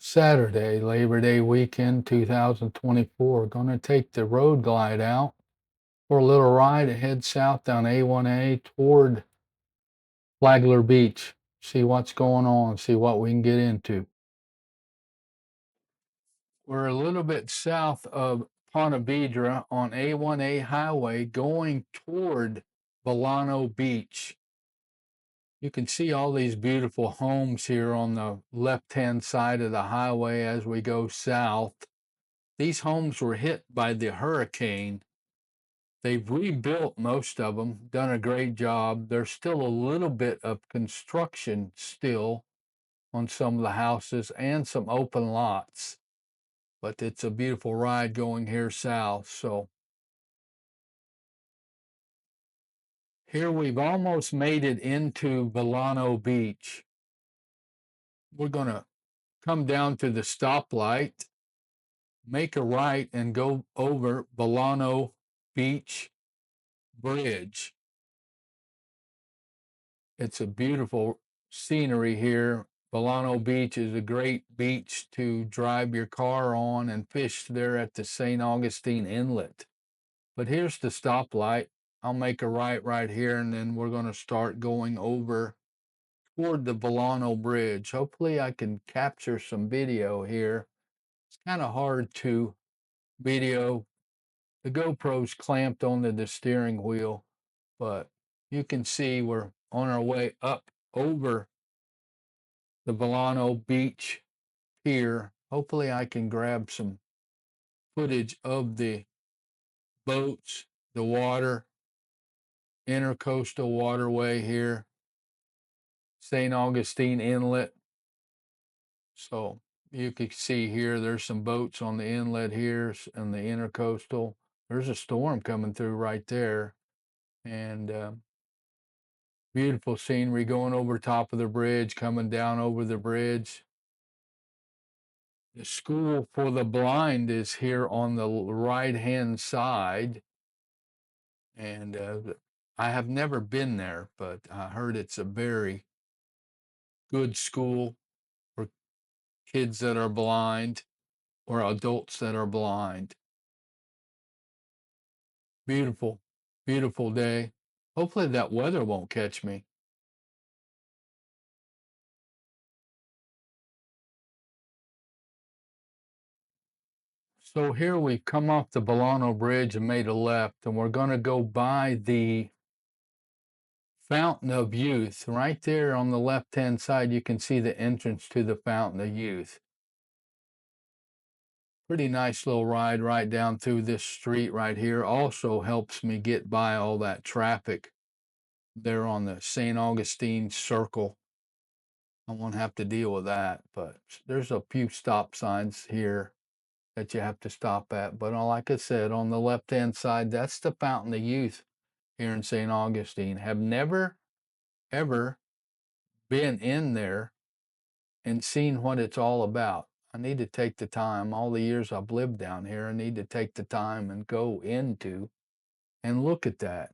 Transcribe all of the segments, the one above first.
Saturday, Labor Day weekend 2024. Gonna take the road glide out for a little ride and head south down A1A toward Flagler Beach. See what's going on, see what we can get into. We're a little bit south of Ponte Vedra on A1A highway going toward Volano Beach. You can see all these beautiful homes here on the left-hand side of the highway as we go south. These homes were hit by the hurricane. They've rebuilt most of them, done a great job. There's still a little bit of construction still on some of the houses and some open lots, but it's a beautiful ride going here south. So here we've almost made it into Volano Beach. We're going to come down to the stoplight, make a right, and go over Volano Beach Bridge. It's a beautiful scenery here. Volano Beach is a great beach to drive your car on and fish there at the St. Augustine Inlet. But here's the stoplight. I'll make a right here, and then we're going to start going over toward the Volano Bridge. Hopefully I can capture some video here. It's kind of hard to video. The GoPro's clamped onto the steering wheel, but you can see we're on our way up over the Volano Beach pier. Hopefully I can grab some footage of the boats, the water, intercoastal waterway here, St. Augustine Inlet. So you can see here, there's some boats on the inlet here and the intercoastal. There's a storm coming through right there. And beautiful scenery going over top of the bridge, coming down over the bridge. The School for the Blind is here on the right-hand side. And I have never been there, but I heard it's a very good school for kids that are blind or adults that are blind. Beautiful, beautiful day. Hopefully that weather won't catch me. So here we've come off the Volano Bridge and made a left, and we're going to go by the Fountain of Youth. Right there on the left-hand side, you can see the entrance to the Fountain of Youth. Pretty nice little ride right down through this street right here. Also helps me get by all that traffic there on the St. Augustine Circle. I won't have to deal with that, but there's a few stop signs here that you have to stop at. But like I said, on the left-hand side, that's the Fountain of Youth here in St. Augustine. Have never, ever been in there and seen what it's all about. I need to take the time, all the years I've lived down here, I need to take the time and go into and look at that.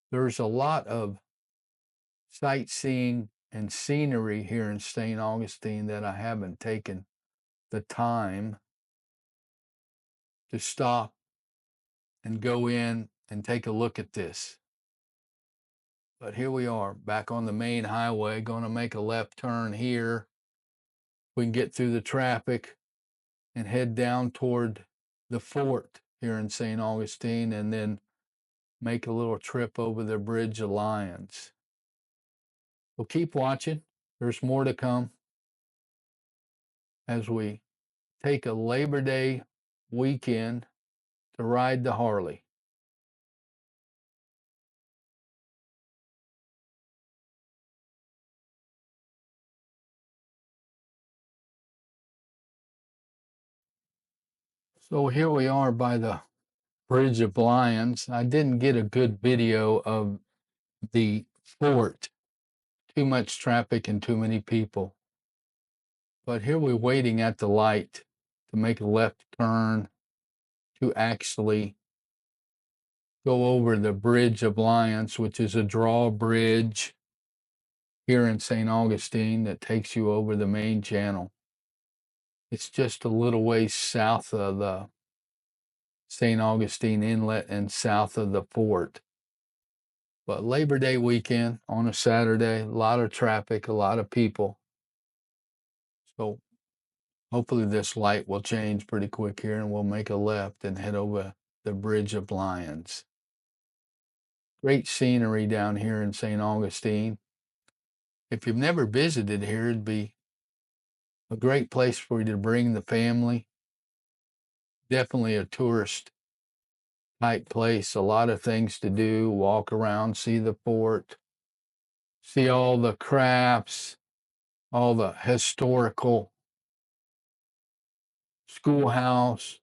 There's a lot of sightseeing and scenery here in St. Augustine that I haven't taken the time to stop and go in and take a look at this. But here we are, back on the main highway, going to make a left turn here. We can get through the traffic and head down toward the fort here in St. Augustine, and then make a little trip over the Bridge of Lions. Well, keep watching. There's more to come as we take a Labor Day weekend to ride the Harley. So here we are by the Bridge of Lions. I didn't get a good video of the fort. Too much traffic and too many people. But here we're waiting at the light to make a left turn to actually go over the Bridge of Lions, which is a drawbridge here in St. Augustine that takes you over the main channel. It's just a little ways south of the St. Augustine Inlet and south of the fort. But Labor Day weekend on a Saturday, a lot of traffic, a lot of people. So hopefully this light will change pretty quick here and we'll make a left and head over the Bridge of Lions. Great scenery down here in St. Augustine. If you've never visited here, it'd be a great place for you to bring the family. Definitely a tourist type place. A lot of things to do. Walk around, see the fort, see all the crafts, all the historical schoolhouse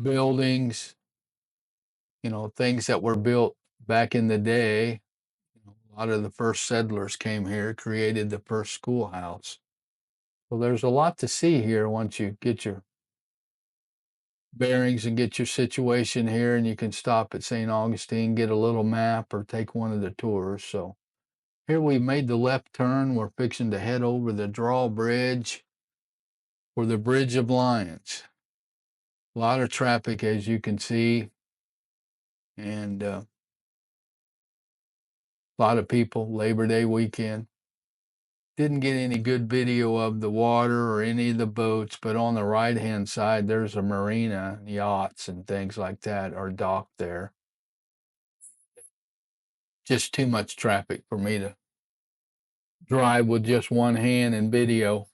buildings, things that were built back in the day. A lot of the first settlers came here, created the first schoolhouse. So there's a lot to see here once you get your bearings and get your situation here, and you can stop at St. Augustine, get a little map, or take one of the tours. So here we made the left turn. We're fixing to head over the drawbridge for the Bridge of Lions. A lot of traffic, as you can see, and a lot of people. Labor Day weekend. Didn't get any good video of the water or any of the boats, but on the right-hand side, there's a marina, yachts and things like that are docked there. Just too much traffic for me to drive with just one hand and video.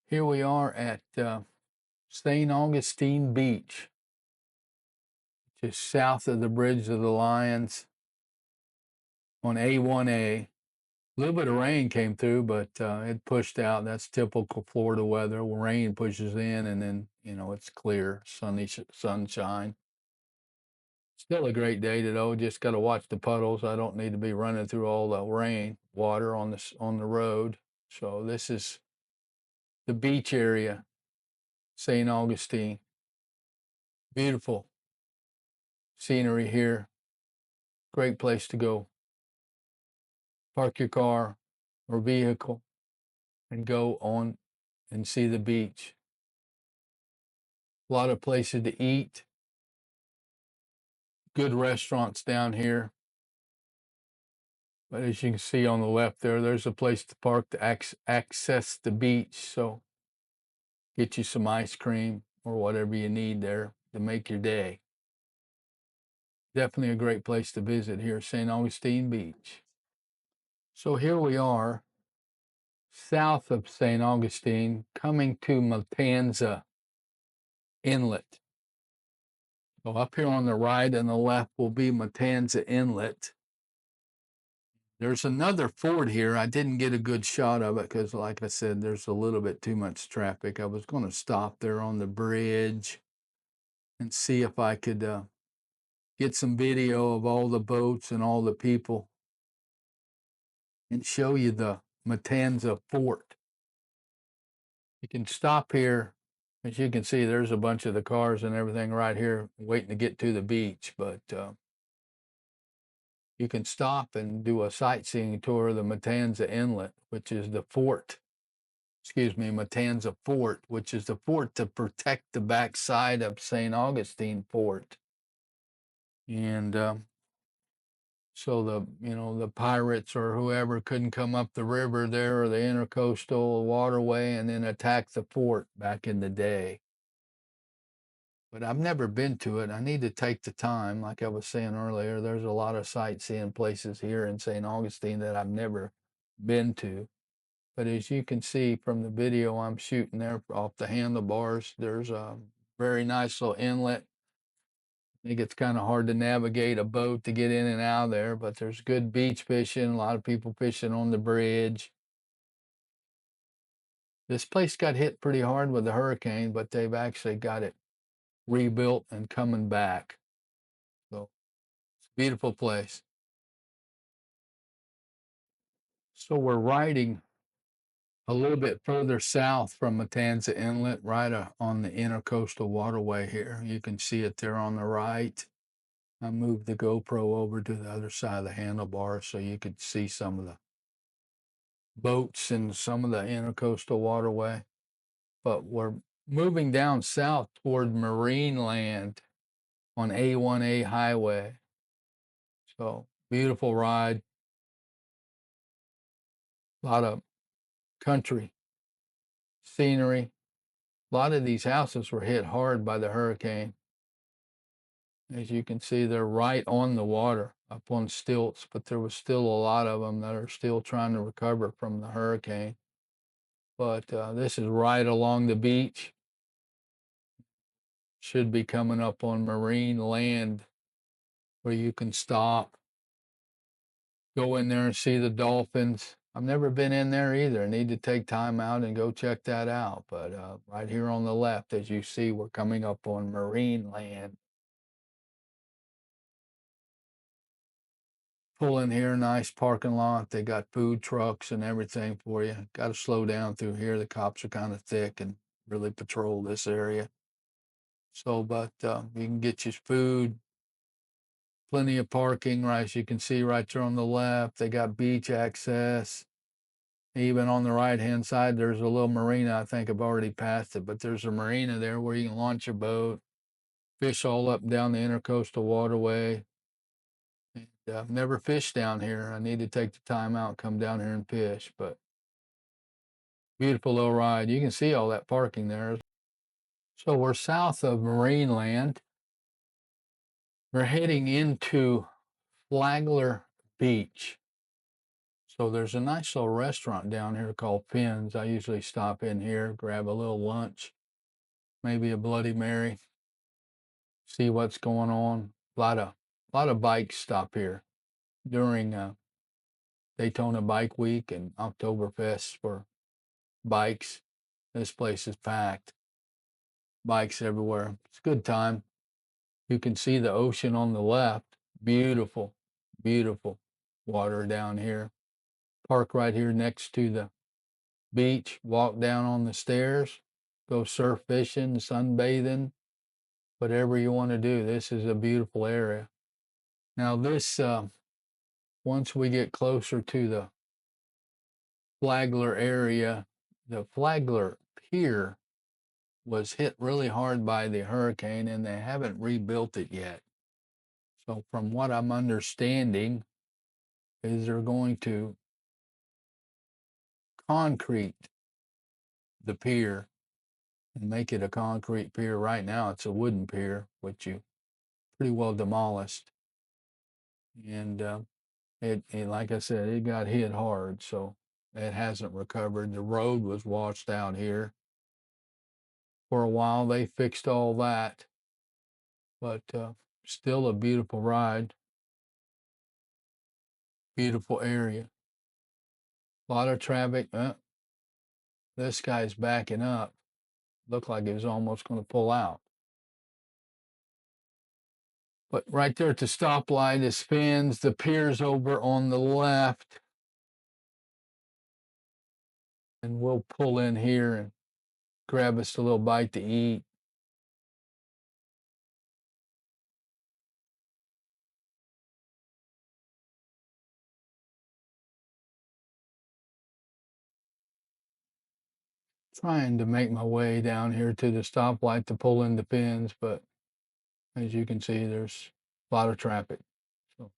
Here we are at St. Augustine Beach, just south of the Bridge of the Lions on A1A. A little bit of rain came through, but it pushed out. That's typical Florida weather. Rain pushes in, and then it's clear, sunny sunshine. Still a great day though. Just got to watch the puddles. I don't need to be running through all the rain water on the road. So this is the beach area, St. Augustine. Beautiful scenery here. Great place to go. Park your car or vehicle and go on and see the beach. A lot of places to eat. Good restaurants down here. But as you can see on the left there's a place to park to access the beach. So get you some ice cream or whatever you need there to make your day. Definitely a great place to visit here, St. Augustine Beach. So here we are, south of St. Augustine, coming to Matanza Inlet. So up here on the right and the left will be Matanza Inlet. There's another fort here. I didn't get a good shot of it because, like I said, there's a little bit too much traffic. I was going to stop there on the bridge and see if I could get some video of all the boats and all the people and show you the Matanza Fort. You can stop here. As you can see, there's a bunch of the cars and everything right here waiting to get to the beach, but you can stop and do a sightseeing tour of the Matanza Inlet, which is the fort. Matanza Fort, which is the fort to protect the backside of St. Augustine Fort. And so the pirates or whoever couldn't come up the river there or the intercoastal waterway and then attack the fort back in the day. But I've never been to it. I need to take the time. Like I was saying earlier, there's a lot of sightseeing places here in St. Augustine that I've never been to. But as you can see from the video I'm shooting there off the handlebars, there's a very nice little inlet. I think it's kind of hard to navigate a boat to get in and out of there, but there's good beach fishing, a lot of people fishing on the bridge. This place got hit pretty hard with the hurricane, but they've actually got it rebuilt and coming back. So it's a beautiful place. So we're riding a little bit further south from Matanza Inlet, right on the intercoastal waterway here. You can see it there on the right. I moved the GoPro over to the other side of the handlebar so you could see some of the boats and some of the intercoastal waterway. But we're moving down south toward marine land on A1A highway. So beautiful ride. A lot of country scenery. A lot of these houses were hit hard by the hurricane. As you can see, they're right on the water, up on stilts, but there was still a lot of them that are still trying to recover from the hurricane. But this is right along the beach. Should be coming up on marine land where you can stop, go in there and see the dolphins. I've never been in there either. I need to take time out and go check that out. But right here on the left, as you see, we're coming up on marine land. Pull in here, nice parking lot. They got food trucks and everything for you. Got to slow down through here. The cops are kind of thick and really patrol this area. So, but you can get your food. Plenty of parking, right? As you can see right there on the left. They got beach access. Even on the right-hand side, there's a little marina. I think I've already passed it, but there's a marina there where you can launch a boat, fish all up and down the intercoastal waterway. And I've never fished down here. I need to take the time out, come down here and fish, but beautiful little ride. You can see all that parking there. So we're south of Marine Land. We're heading into Flagler Beach. So there's a nice little restaurant down here called Finn's. I usually stop in here, grab a little lunch, maybe a Bloody Mary, see what's going on. A lot of bikes stop here during Daytona Bike Week and Oktoberfest for bikes. This place is packed. Bikes everywhere. It's a good time. You can see the ocean on the left. Beautiful, beautiful water down here. Park right here next to the beach. Walk down on the stairs. Go surf fishing, sunbathing, whatever you want to do. This is a beautiful area. Now this, once we get closer to the Flagler area, the Flagler Pier was hit really hard by the hurricane and they haven't rebuilt it yet. So from what I'm understanding is they're going to concrete the pier and make it a concrete pier. Right now it's a wooden pier, which you pretty well demolished. And it, like I said, it got hit hard, so it hasn't recovered. The road was washed out here. For a while they fixed all that, but still a beautiful ride. Beautiful area. A lot of traffic. This guy's backing up. Looked like he was almost going to pull out. But right there at the stoplight is Finn's. The pier's over on the left. And we'll pull in here and grab us a little bite to eat. Trying to make my way down here to the stoplight to pull into Finn's, but as you can see, there's a lot of traffic. So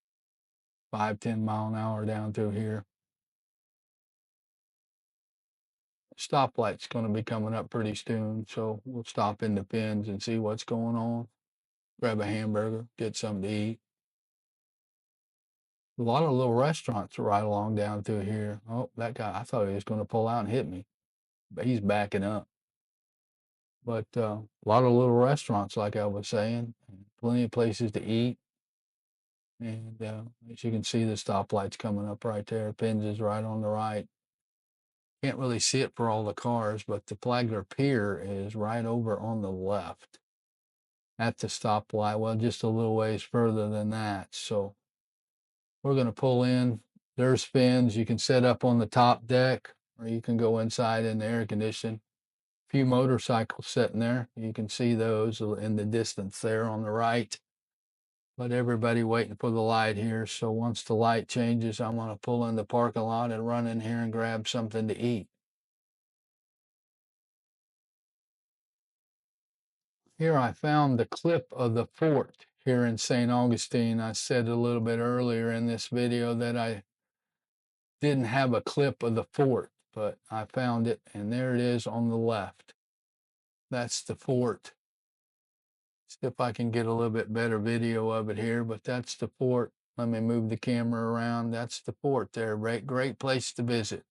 5-10 mile an hour down through here. Stoplight's going to be coming up pretty soon, so we'll stop into Finn's and see what's going on. Grab a hamburger, get something to eat. A lot of little restaurants right along down through here. Oh, that guy, I thought he was going to pull out and hit me, but he's backing up. But a lot of little restaurants, like I was saying, plenty of places to eat. And as you can see, the stoplight's coming up right there. Finn's is right on the right. Can't really see it for all the cars, but the Flagler Pier is right over on the left at the stoplight. Well, just a little ways further than that. So we're going to pull in. There's Finn's. You can set up on the top deck, or you can go inside in the air conditioning. A few motorcycles sitting there. You can see those in the distance there on the right. But everybody waiting for the light here. So once the light changes, I'm going to pull in the parking lot and run in here and grab something to eat. Here I found the clip of the fort here in St. Augustine. I said a little bit earlier in this video that I didn't have a clip of the fort, but I found it, and there it is on the left. That's the fort. See if I can get a little bit better video of it here, but that's the fort. Let me move the camera around. That's the fort there. Great place to visit.